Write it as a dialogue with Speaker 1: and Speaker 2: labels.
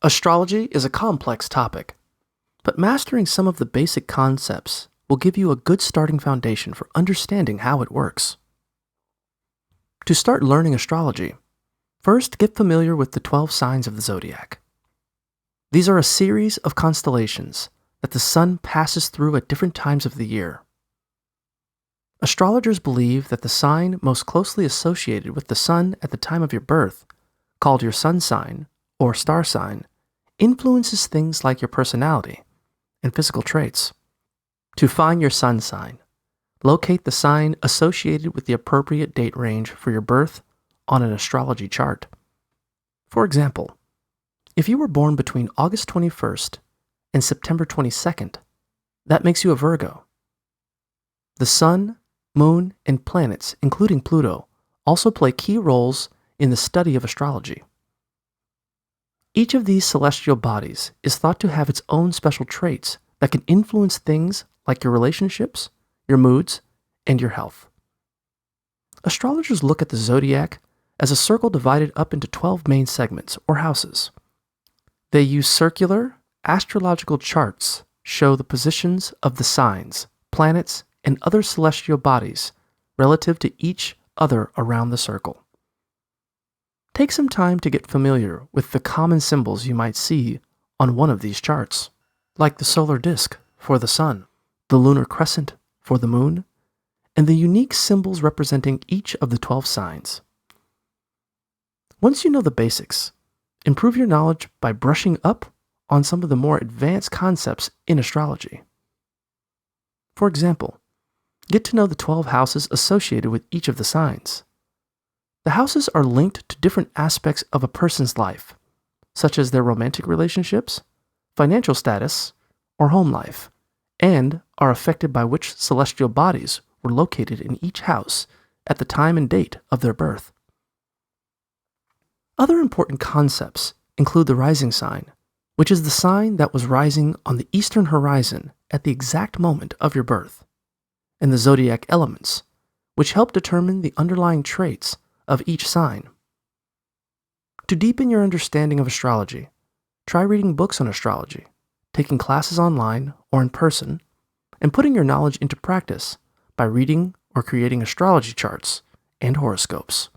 Speaker 1: Astrology is a complex topic, but mastering some of the basic concepts will give you a good starting foundation for understanding how it works. To start learning astrology, first get familiar with the 12 signs of the zodiac. These are a series of constellations that the sun passes through at different times of the year. Astrologers believe that the sign most closely associated with the sun at the time of your birth, called your sun sign or star sign, influences things like your personality and physical traits. To find your sun sign, locate the sign associated with the appropriate date range for your birth on an astrology chart. For example, if you were born between August 21st and September 22nd, that makes you a Virgo. The sun, moon, and planets, including Pluto, also play key roles in the study of astrology. Each of these celestial bodies is thought to have its own special traits that can influence things like your relationships, your moods, and your health. Astrologers look at the zodiac as a circle divided up into 12 main segments or houses. They use circular, astrological charts show the positions of the signs, planets, and other celestial bodies relative to each other around the circle. Take some time to get familiar with the common symbols you might see on one of these charts, like the solar disk for the sun, the lunar crescent for the moon, and the unique symbols representing each of the 12 signs. Once you know the basics, improve your knowledge by brushing up on some of the more advanced concepts in astrology. For example, get to know the 12 houses associated with each of the signs. The houses are linked to different aspects of a person's life, such as their romantic relationships, financial status, or home life, and are affected by which celestial bodies were located in each house at the time and date of their birth. Other important concepts include the rising sign, which is the sign that was rising on the eastern horizon at the exact moment of your birth, and the zodiac elements, which help determine the underlying traits of each sign. To deepen your understanding of astrology, try reading books on astrology, taking classes online or in person, and putting your knowledge into practice by reading or creating astrology charts and horoscopes.